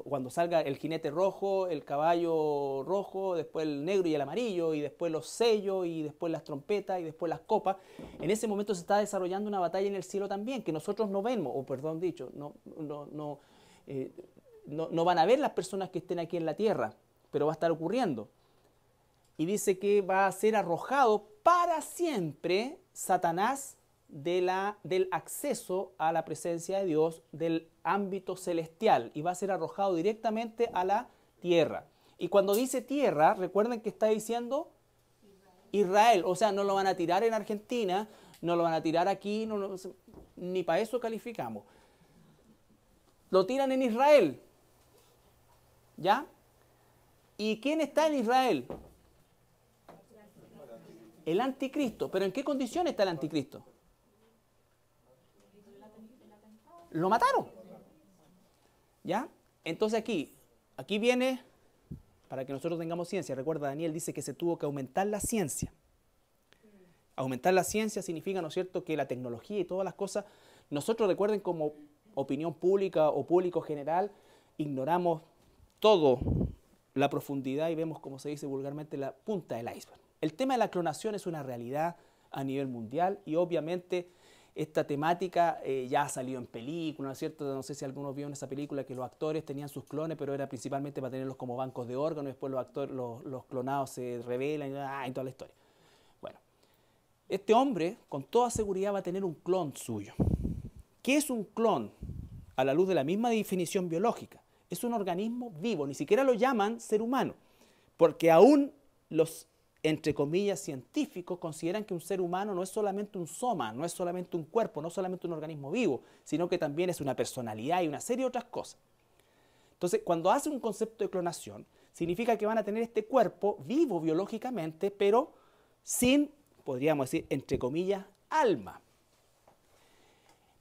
A: cuando salga el jinete rojo, el caballo rojo, después el negro y el amarillo, y después los sellos, y después las trompetas, y después las copas, en ese momento se está desarrollando una batalla en el cielo también, que nosotros no vemos, o perdón dicho, no van a ver las personas que estén aquí en la tierra, pero va a estar ocurriendo. Y dice que va a ser arrojado para siempre Satanás del acceso a la presencia de Dios, del ámbito celestial, y va a ser arrojado directamente a la tierra. Y cuando dice tierra, recuerden que está diciendo Israel, o sea, no lo van a tirar en Argentina, no lo van a tirar aquí, ni para eso calificamos. Lo tiran en Israel, ¿ya? ¿Y quién está en Israel? El anticristo. ¿Pero en qué condición está el anticristo? Lo mataron. ¿Ya? Entonces aquí viene, para que nosotros tengamos ciencia. Recuerda, Daniel dice que se tuvo que aumentar la ciencia. Aumentar la ciencia significa, ¿no es cierto?, que la tecnología y todas las cosas, nosotros, recuerden, como opinión pública o público general, ignoramos todo la profundidad y vemos, como se dice vulgarmente, la punta del iceberg. El tema de la clonación es una realidad a nivel mundial y obviamente esta temática ya ha salido en películas, ¿no es cierto? No sé si algunos vieron esa película que los actores tenían sus clones, pero era principalmente para tenerlos como bancos de órganos, y después los clonados se rebelan y toda la historia. Bueno, este hombre con toda seguridad va a tener un clon suyo. ¿Qué es un clon? A la luz de la misma definición biológica. Es un organismo vivo, ni siquiera lo llaman ser humano, porque aún los, entre comillas, científicos consideran que un ser humano no es solamente un soma, no es solamente un cuerpo, no es solamente un organismo vivo, sino que también es una personalidad y una serie de otras cosas. Entonces, cuando hace un concepto de clonación, significa que van a tener este cuerpo vivo biológicamente, pero sin, podríamos decir, entre comillas, alma.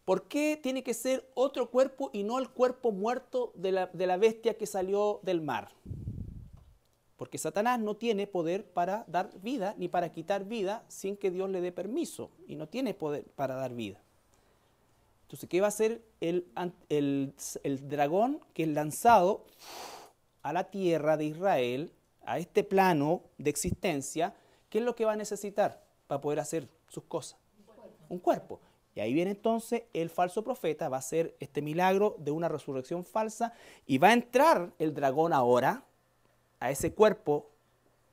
A: ¿Por qué tiene que ser otro cuerpo y no el cuerpo muerto de la bestia que salió del mar? Porque Satanás no tiene poder para dar vida ni para quitar vida sin que Dios le dé permiso. Y no tiene poder para dar vida. Entonces, ¿qué va a hacer el dragón que es lanzado a la tierra de Israel, a este plano de existencia? ¿Qué es lo que va a necesitar para poder hacer sus cosas? Un cuerpo. Y ahí viene entonces el falso profeta, va a hacer este milagro de una resurrección falsa y va a entrar el dragón ahora a ese cuerpo,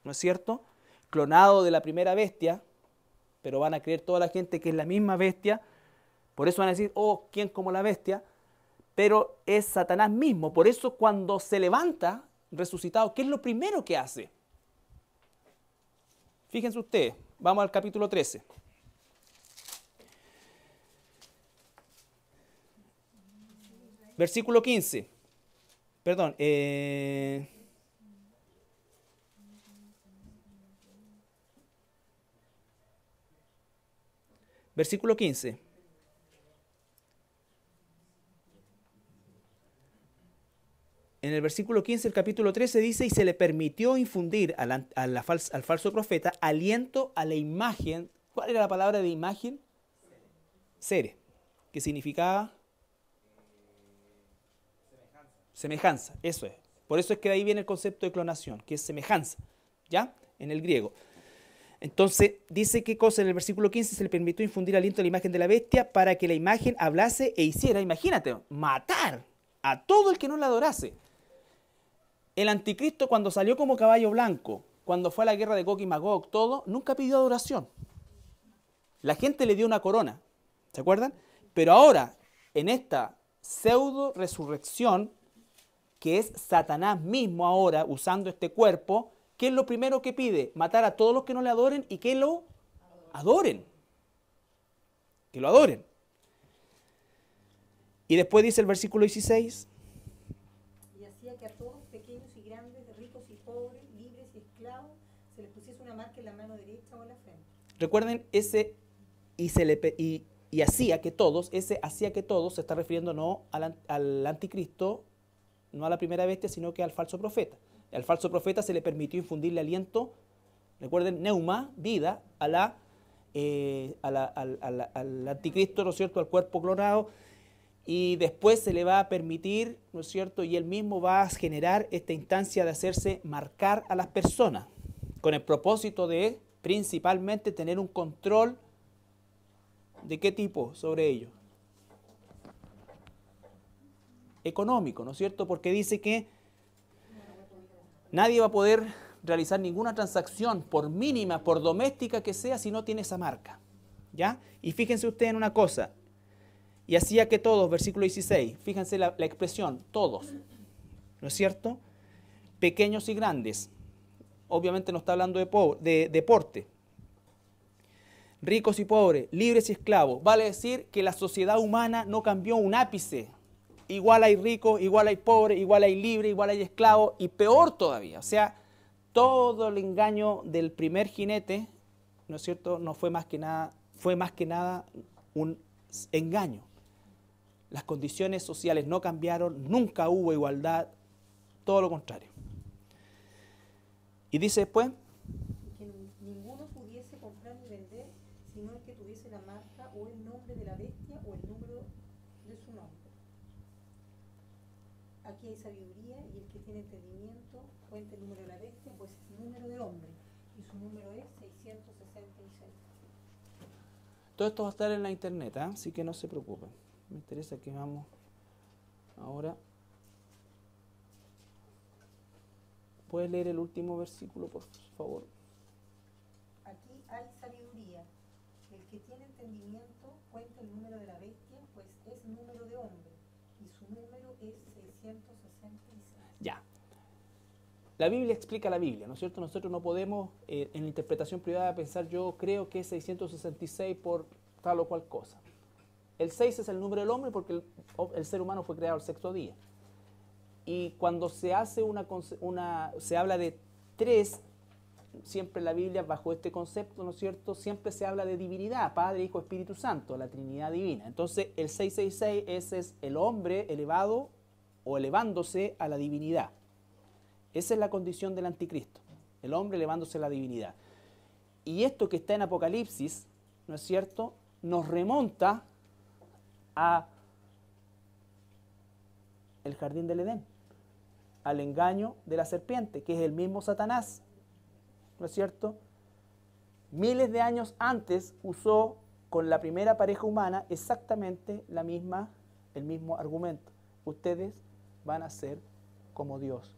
A: ¿no es cierto?, clonado de la primera bestia, pero van a creer toda la gente que es la misma bestia. Por eso van a decir, oh, ¿quién como la bestia? Pero es Satanás mismo. Por eso cuando se levanta resucitado, ¿qué es lo primero que hace? Fíjense ustedes, vamos al capítulo 13. Versículo 15. Perdón. Versículo 15. En el versículo 15 del capítulo 13 dice, y se le permitió infundir al falso profeta aliento a la imagen. ¿Cuál era la palabra de imagen? Sere, que significaba semejanza, eso es. Por eso es que de ahí viene el concepto de clonación, que es semejanza, ¿ya? En el griego. Entonces, dice qué cosa en el versículo 15, se le permitió infundir aliento a la imagen de la bestia para que la imagen hablase e hiciera, imagínate, matar a todo el que no la adorase. El anticristo cuando salió como caballo blanco, cuando fue a la guerra de Gog y Magog, todo, nunca pidió adoración. La gente le dio una corona, ¿se acuerdan? Pero ahora, en esta pseudo resurrección, que es Satanás mismo ahora usando este cuerpo, ¿qué es lo primero que pide? Matar a todos los que no le adoren y que lo adoren. Que lo adoren. Y después dice el versículo 16.
B: Y hacía que a todos, pequeños y grandes, ricos y pobres, libres y esclavos, se les pusiese una marca en la mano derecha o en la frente.
A: Recuerden, ese y hacía que todos, ese hacía que todos se está refiriendo no al anticristo, no a la primera bestia, sino que al falso profeta. Al falso profeta se le permitió infundirle aliento, recuerden, neuma, vida, al anticristo, ¿no es cierto?, al cuerpo clonado, y después se le va a permitir, ¿no es cierto?, y él mismo va a generar esta instancia de hacerse marcar a las personas, con el propósito de, principalmente, tener un control. ¿De qué tipo sobre ellos? Económico, ¿no es cierto? Porque dice que nadie va a poder realizar ninguna transacción, por mínima, por doméstica que sea, si no tiene esa marca, ¿ya? Y fíjense ustedes en una cosa, y hacía que todos, versículo 16, fíjense la expresión, todos, ¿no es cierto? Pequeños y grandes, obviamente no está hablando de deporte, ricos y pobres, libres y esclavos, vale decir que la sociedad humana no cambió un ápice. Igual hay ricos, igual hay pobres, igual hay libres, igual hay esclavos, y peor todavía. O sea, todo el engaño del primer jinete, ¿no es cierto?, no fue más que nada un engaño. Las condiciones sociales no cambiaron, nunca hubo igualdad, todo lo contrario. Y dice después,
B: Que ninguno pudiese comprar ni vender, sino el que tuviese la marca o el nombre de la bestia o el número de su nombre. Aquí hay sabiduría, y el que tiene entendimiento cuenta el número de la bestia, pues es número de hombre, y su número es 666.
A: todo esto va a estar en la internet, ¿eh? Así que no se preocupen. Me interesa que vamos ahora. ¿Puedes leer el último versículo, por favor?
B: Aquí hay sabiduría. El que tiene entendimiento cuenta el número de la bestia, pues es número de hombre, y su número es 666.
A: Ya. La Biblia explica la Biblia, ¿no es cierto? Nosotros no podemos, en la interpretación privada, pensar yo creo que es 666 por tal o cual cosa. El 6 es el número del hombre porque el ser humano fue creado el sexto día. Y cuando se hace se habla de 3, siempre en la Biblia bajo este concepto, ¿no es cierto? Siempre se habla de divinidad, Padre, Hijo, Espíritu Santo, la Trinidad Divina. Entonces el 666 ese es el hombre elevado o elevándose a la divinidad. Esa es la condición del anticristo, el hombre elevándose a la divinidad. Y esto que está en Apocalipsis, ¿no es cierto?, nos remonta a el jardín del Edén, al engaño de la serpiente, que es el mismo Satanás, ¿no es cierto? Miles de años antes usó con la primera pareja humana exactamente el mismo argumento. Ustedes van a ser como Dios.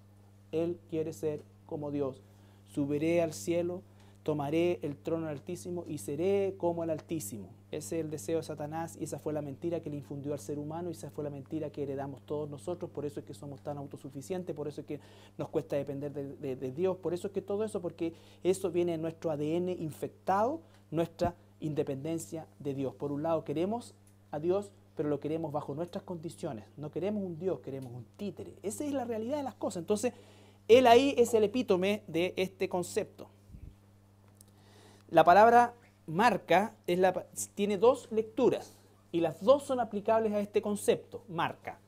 A: Él quiere ser como Dios. Subiré al cielo, tomaré el trono del Altísimo y seré como el Altísimo. Ese es el deseo de Satanás y esa fue la mentira que le infundió al ser humano y esa fue la mentira que heredamos todos nosotros. Por eso es que somos tan autosuficientes, por eso es que nos cuesta depender de Dios, por eso es que todo eso, porque eso viene en nuestro ADN infectado, nuestra independencia de Dios. Por un lado queremos a Dios, pero lo queremos bajo nuestras condiciones. No queremos un Dios, queremos un títere. Esa es la realidad de las cosas. Entonces, él ahí es el epítome de este concepto. La palabra marca tiene dos lecturas y las dos son aplicables a este concepto, marca,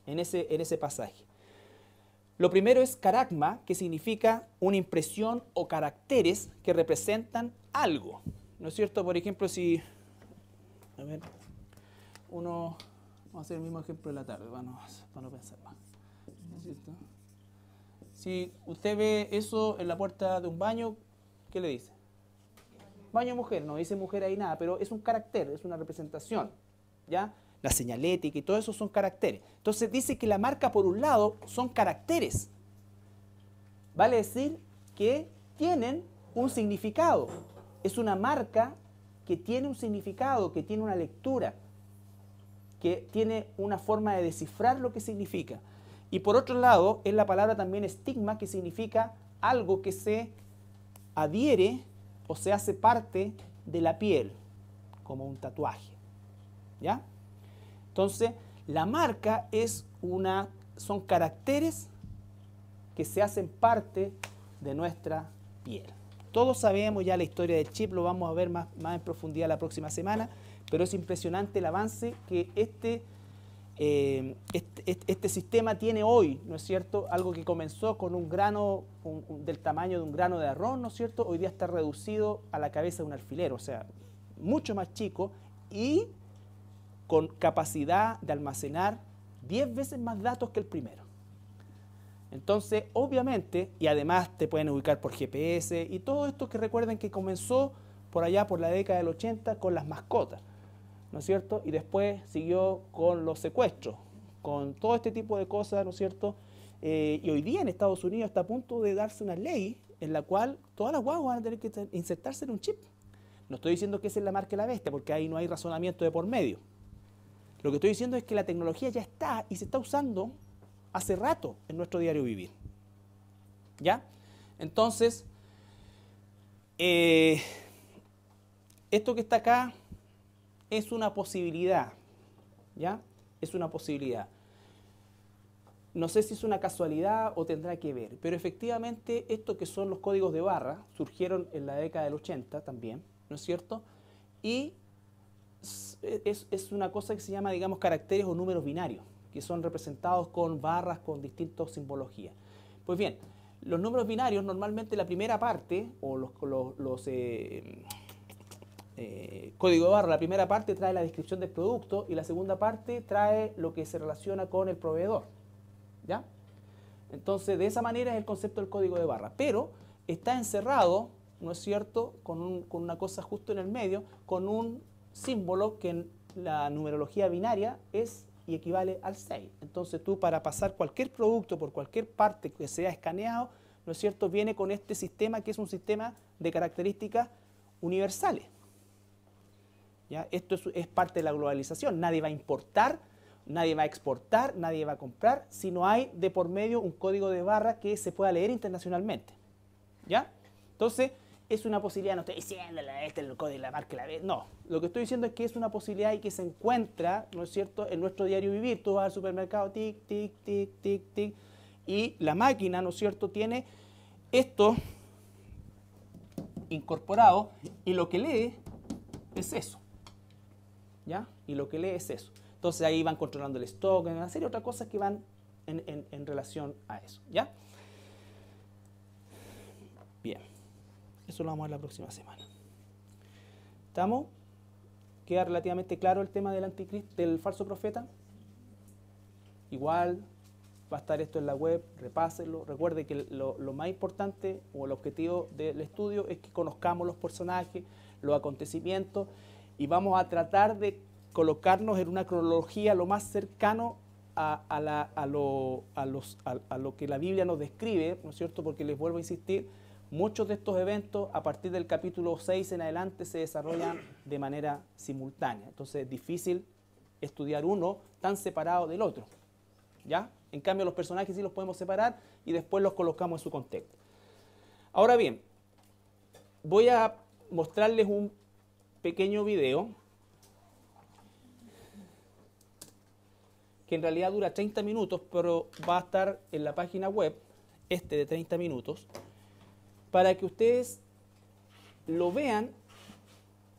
A: en ese pasaje. Lo primero es caragma, que significa una impresión o caracteres que representan algo. ¿No es cierto? Por ejemplo, vamos a hacer el mismo ejemplo de la tarde, para no pensar más. ¿No es cierto? Si usted ve eso en la puerta de un baño, ¿qué le dice? Baño mujer, no dice mujer ahí nada, pero es un carácter, es una representación, ¿ya? La señalética y todo eso son caracteres. Entonces dice que la marca, por un lado, son caracteres. Vale decir que tienen un significado. Es una marca que tiene un significado, que tiene una lectura, que tiene una forma de descifrar lo que significa. Y por otro lado, es la palabra también estigma, que significa algo que se adhiere o se hace parte de la piel, como un tatuaje. ¿Ya? Entonces, la marca son caracteres que se hacen parte de nuestra piel. Todos sabemos ya la historia del chip, lo vamos a ver más en profundidad la próxima semana, pero es impresionante el avance que este sistema tiene hoy, ¿no es cierto? Algo que comenzó con un grano del tamaño de un grano de arroz, ¿no es cierto? Hoy día está reducido a la cabeza de un alfiler, o sea, mucho más chico y con capacidad de almacenar 10 veces más datos que el primero. Entonces, obviamente, y además te pueden ubicar por GPS y todo esto, que recuerden que comenzó por allá por la década del 80 con las mascotas, ¿no es cierto? Y después siguió con los secuestros, con todo este tipo de cosas, ¿no es cierto? Y hoy día en Estados Unidos está a punto de darse una ley en la cual todas las guaguas van a tener que insertarse en un chip. No estoy diciendo que esa es la marca de la bestia, porque ahí no hay razonamiento de por medio. Lo que estoy diciendo es que la tecnología ya está y se está usando hace rato en nuestro diario vivir. ¿Ya? Entonces, esto que está acá es una posibilidad, ¿ya? Es una posibilidad. No sé si es una casualidad o tendrá que ver, pero efectivamente esto que son los códigos de barra surgieron en la década del 80 también, ¿no es cierto? Y es una cosa que se llama, digamos, caracteres o números binarios, que son representados con barras con distintas simbologías. Pues bien, los números binarios normalmente la primera parte, o código de barra, la primera parte trae la descripción del producto y la segunda parte trae lo que se relaciona con el proveedor. ¿Ya? Entonces, de esa manera es el concepto del código de barra. Pero está encerrado, ¿no es cierto?, con una cosa justo en el medio, con un símbolo que en la numerología binaria es y equivale al 6. Entonces tú, para pasar cualquier producto por cualquier parte que sea escaneado, ¿no es cierto?, viene con este sistema que es un sistema de características universales. ¿Ya? Esto es parte de la globalización. Nadie va a importar, nadie va a exportar, nadie va a comprar si no hay de por medio un código de barra que se pueda leer internacionalmente. ¿Ya? Entonces, es una posibilidad, no estoy diciendo este es el código de la marca, no. Lo que estoy diciendo es que es una posibilidad y que se encuentra, ¿no es cierto?, en nuestro diario vivir. Tú vas al supermercado, tic, tic, tic, tic, tic, y la máquina, ¿no es cierto?, tiene esto incorporado y lo que lee es eso. ¿Ya? Y lo que lee es eso. Entonces ahí van controlando el stock, una serie de otras cosas que van en relación a eso. ¿Ya? Bien. Eso lo vamos a ver la próxima semana. ¿Estamos? Ok. queda relativamente claro el tema del anticristo, del falso profeta. Igual va a estar esto en la web, repásenlo. Recuerde que lo más importante o el objetivo del estudio es que conozcamos los personajes, los acontecimientos, y vamos a tratar de colocarnos en una cronología lo más cercano a lo que la Biblia nos describe, ¿no es cierto? Porque les vuelvo a insistir, muchos de estos eventos a partir del capítulo 6 en adelante se desarrollan de manera simultánea. Entonces es difícil estudiar uno tan separado del otro, ¿ya? En cambio los personajes sí los podemos separar y después los colocamos en su contexto. Ahora bien, voy a mostrarles un pequeño video que en realidad dura 30 minutos, pero va a estar en la página web, de 30 minutos, para que ustedes lo vean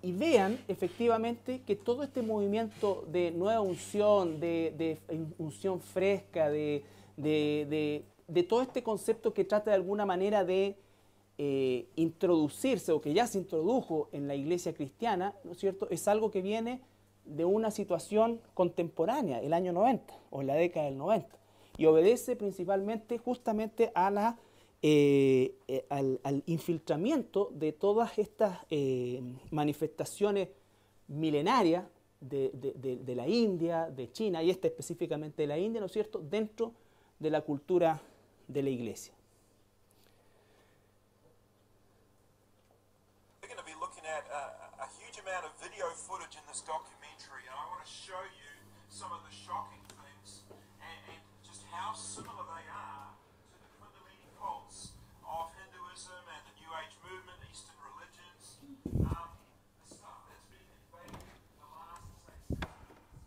A: y vean efectivamente que todo este movimiento de nueva unción, de unción fresca, de todo este concepto que trata de alguna manera de introducirse o que ya se introdujo en la iglesia cristiana, ¿no es cierto?, es algo que viene de una situación contemporánea, el año 90 o en la década del 90, y obedece principalmente justamente a al infiltramiento de todas estas manifestaciones milenarias de la India, de China, y específicamente de la India, ¿no es cierto?, dentro de la cultura de la iglesia.
E: We're going to be looking at a huge amount of video footage in this documentary, and I want to show you some of the shocking things and just how similar they are to the Kundalini cults of Hinduism and the New Age movement, Eastern religions, the stuff that's been invaded the last, say, 60 years.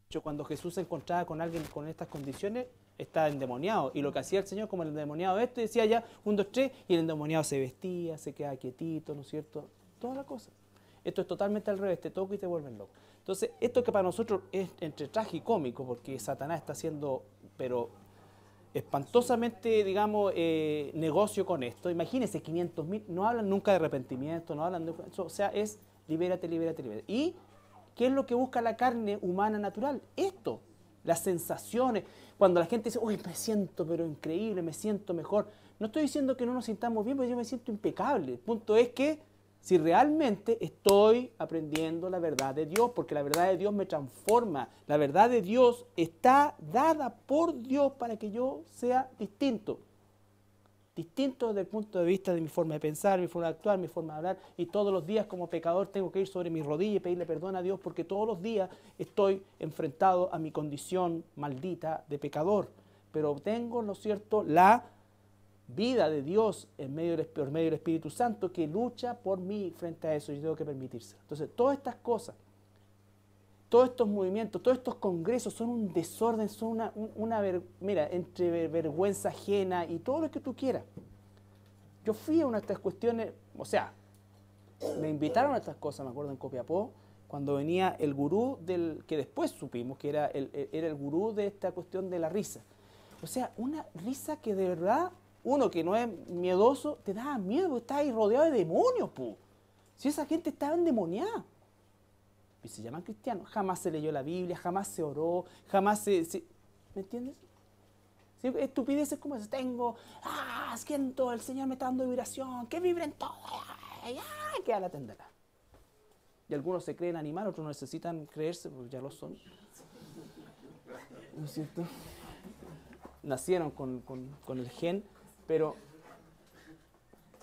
A: hecho, cuando Jesús se encontraba con alguien con estas condiciones, estaba endemoniado. Y lo que hacía el Señor, como el endemoniado decía ya, 1, 2, 3, y el endemoniado se vestía, se quedaba quietito, ¿no es cierto? Toda la cosa. Esto es totalmente al revés, te toco y te vuelven loco. Entonces, esto que para nosotros es entre tragicómico, porque Satanás está haciendo, pero espantosamente, digamos, negocio con esto. Imagínense, 500.000, no hablan nunca de arrepentimiento, no hablan de eso, o sea, es libérate, libérate, libérate. ¿Y qué es lo que busca la carne humana natural? Esto, las sensaciones. Cuando la gente dice, uy, me siento pero increíble, me siento mejor. No estoy diciendo que no nos sintamos bien, porque yo me siento impecable. El punto es que si realmente estoy aprendiendo la verdad de Dios, porque la verdad de Dios me transforma, la verdad de Dios está dada por Dios para que yo sea distinto. Distinto desde el punto de vista de mi forma de pensar, mi forma de actuar, mi forma de hablar, y todos los días como pecador tengo que ir sobre mis rodillas y pedirle perdón a Dios, porque todos los días estoy enfrentado a mi condición maldita de pecador. Pero tengo, ¿no es cierto?, la vida de Dios por medio del Espíritu Santo que lucha por mí frente a eso, y yo tengo que permitírselo. Entonces, todas estas cosas, todos estos movimientos, todos estos congresos son un desorden, son mira, entre vergüenza ajena y todo lo que tú quieras. Yo fui a una de estas cuestiones, o sea, me invitaron a estas cosas, me acuerdo en Copiapó, cuando venía el gurú que después supimos que era el gurú de esta cuestión de la risa. O sea, una risa que de verdad, uno que no es miedoso, te da miedo, porque estás ahí rodeado de demonios, po. Si esa gente estaba endemoniada. Y se llaman cristianos. Jamás se leyó la Biblia, jamás se oró, jamás ¿me entiendes? ¿Sí? Estupideces como eso. Siento, el Señor me está dando vibración, que vibren todos, que a la atenderá. Y algunos se creen animal, otros no necesitan creerse, porque ya lo son. ¿No es cierto? Nacieron con el gen, pero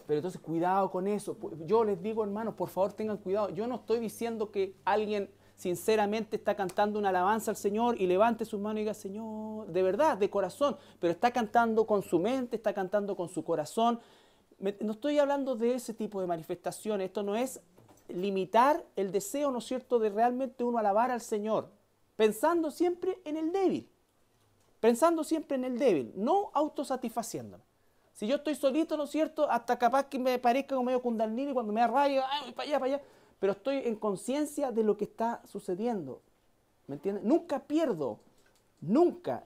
A: entonces cuidado con eso. Yo les digo, hermanos, por favor tengan cuidado. Yo no estoy diciendo que alguien sinceramente está cantando una alabanza al Señor y levante sus manos y diga, Señor, de verdad, de corazón, pero está cantando con su mente, está cantando con su corazón. No estoy hablando de ese tipo de manifestaciones. Esto no es limitar el deseo, ¿no es cierto?, de realmente uno alabar al Señor, pensando siempre en el débil. Pensando siempre en el débil, no autosatisfaciéndome. Si yo estoy solito, ¿no es cierto?, hasta capaz que me parezca como medio Kundalini, cuando me da rabia, voy para allá, pero estoy en conciencia de lo que está sucediendo. ¿Me entiendes? Nunca pierdo, nunca.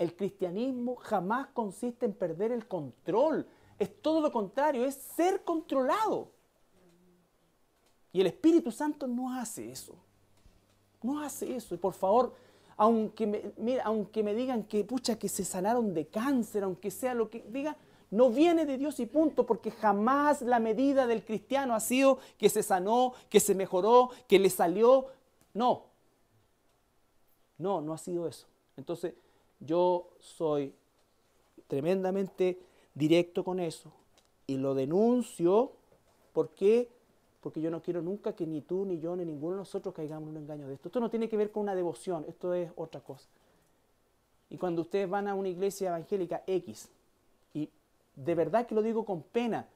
A: El cristianismo jamás consiste en perder el control. Es todo lo contrario, es ser controlado. Y el Espíritu Santo no hace eso. No hace eso. Y por favor, aunque me digan que, que se sanaron de cáncer, aunque sea lo que digan, no viene de Dios y punto, porque jamás la medida del cristiano ha sido que se sanó, que se mejoró, que le salió. No ha sido eso. Entonces, yo soy tremendamente directo con eso y lo denuncio. ¿Por qué? Porque yo no quiero nunca que ni tú, ni yo, ni ninguno de nosotros caigamos en un engaño de esto. Esto no tiene que ver con una devoción, esto es otra cosa. Y cuando ustedes van a una iglesia evangélica X, y de verdad que lo digo con pena,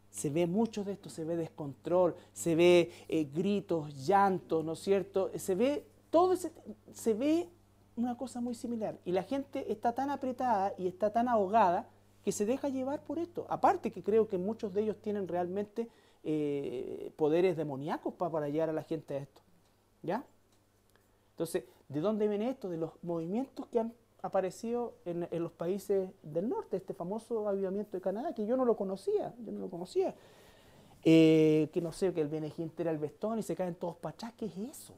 A: se ve mucho de esto, se ve descontrol, se ve gritos, llantos, ¿no es cierto? Se ve una cosa muy similar. Y la gente está tan apretada y está tan ahogada que se deja llevar por esto. Aparte que creo que muchos de ellos tienen realmente poderes demoníacos para llevar a la gente a esto. ¿Ya? Entonces, ¿de dónde viene esto? De los movimientos que han aparecido en los países del norte, este famoso avivamiento de Canadá, que yo no lo conocía. Que no sé, que el Benegín tira el vestón y se caen todos para atrás. ¿Qué es eso?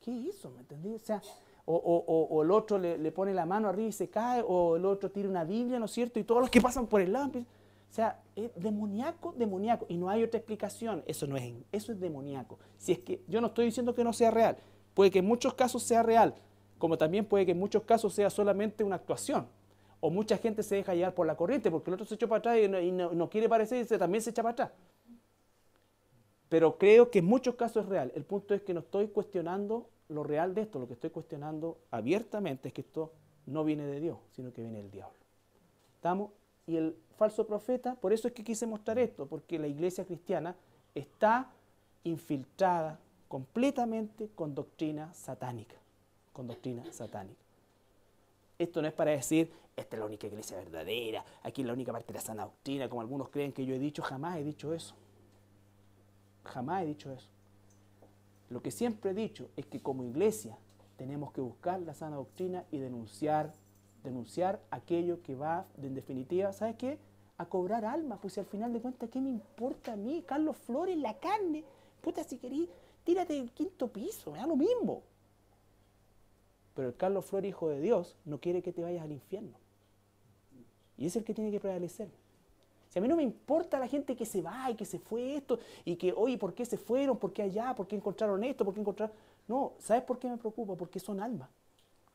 A: ¿Qué es eso? ¿Me entendí? O sea, o el otro le pone la mano arriba y se cae, o el otro tira una Biblia, ¿no es cierto? Y todos los que pasan por el lado empiezan. O sea, es demoníaco, y no hay otra explicación. Eso es demoníaco. Si es que yo no estoy diciendo que no sea real, puede que en muchos casos sea real, como también puede que en muchos casos sea solamente una actuación, o mucha gente se deja llevar por la corriente, porque el otro se echó para atrás y no quiere parecer y también se echa para atrás. Pero creo que en muchos casos es real. El punto es que no estoy cuestionando lo real de esto, lo que estoy cuestionando abiertamente es que esto no viene de Dios, sino que viene del diablo. ¿Estamos? Y el falso profeta, por eso es que quise mostrar esto, porque la iglesia cristiana está infiltrada completamente con doctrina satánica. Con doctrina satánica. Esto no es para decir, esta es la única iglesia verdadera, aquí es la única parte de la sana doctrina, como algunos creen que yo he dicho, jamás he dicho eso. Jamás he dicho eso. Lo que siempre he dicho es que como iglesia tenemos que buscar la sana doctrina y denunciar aquello que va, en definitiva, ¿sabes qué? A cobrar almas, pues si al final de cuentas, ¿qué me importa a mí? Carlos Flores, la carne, puta, si querís, tírate del 5º piso, me da lo mismo. Pero el Carlos Flores, hijo de Dios, no quiere que te vayas al infierno. Y es el que tiene que prevalecer. Si a mí no me importa la gente que se va y que se fue esto, y que, oye, ¿por qué se fueron? ¿Por qué allá? ¿Por qué encontraron esto? ¿Por qué encontraron...? No, ¿sabes por qué me preocupa? Porque son almas.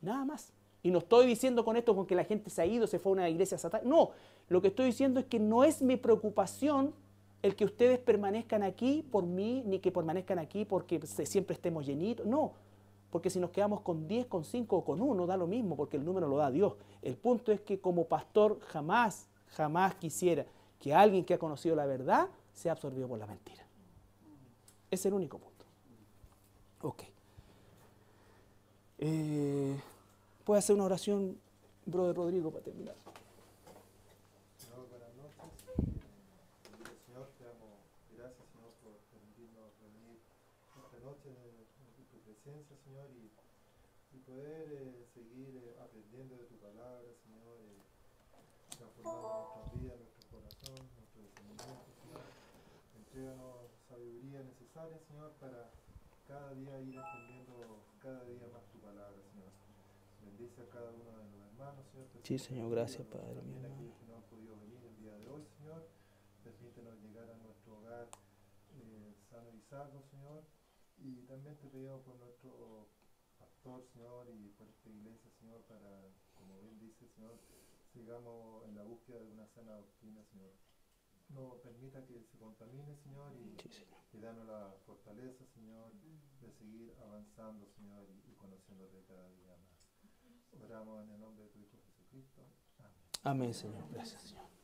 A: Nada más. Y no estoy diciendo con esto con que la gente se ha ido, se fue a una iglesia satánica. No, lo que estoy diciendo es que no es mi preocupación el que ustedes permanezcan aquí por mí, ni que permanezcan aquí porque siempre estemos llenitos. No, porque si nos quedamos con 10, con 5 o con 1, da lo mismo, porque el número lo da Dios. El punto es que como pastor jamás quisiera que alguien que ha conocido la verdad sea absorbido por la mentira. Ese es el único punto. Ok. ¿Puede hacer una oración, brother Rodrigo, para terminar?
C: Señor, buenas noches. Señor, te damos gracias, Señor, por permitirnos venir esta noche en tu presencia, Señor, y poder seguir aprendiendo de tu palabra, Señor, transformando nuestras vidas, nuestro corazón, nuestro discernimiento, Señor. Entréganos sabiduría necesaria, Señor, para cada día ir entendiendo cada día más tu palabra, Señor. Bendice a cada uno de los hermanos, Señor.
A: Sí, Señor, gracias, Padre.
C: También aquellos que no han podido venir el día de hoy, Señor. Permítenos llegar a nuestro hogar sano y salvo, Señor. Y también te pedimos por nuestro pastor, Señor, y por esta iglesia, Señor, para, como bien dice, Señor, sigamos en la búsqueda de una sana doctrina, Señor. No permita que se contamine, Señor, y danos la fortaleza, Señor, de seguir avanzando, Señor, y conociéndote cada día más. Oramos en el nombre de tu Hijo Jesucristo. Amén.
A: Amén, Señor. Gracias, Señor.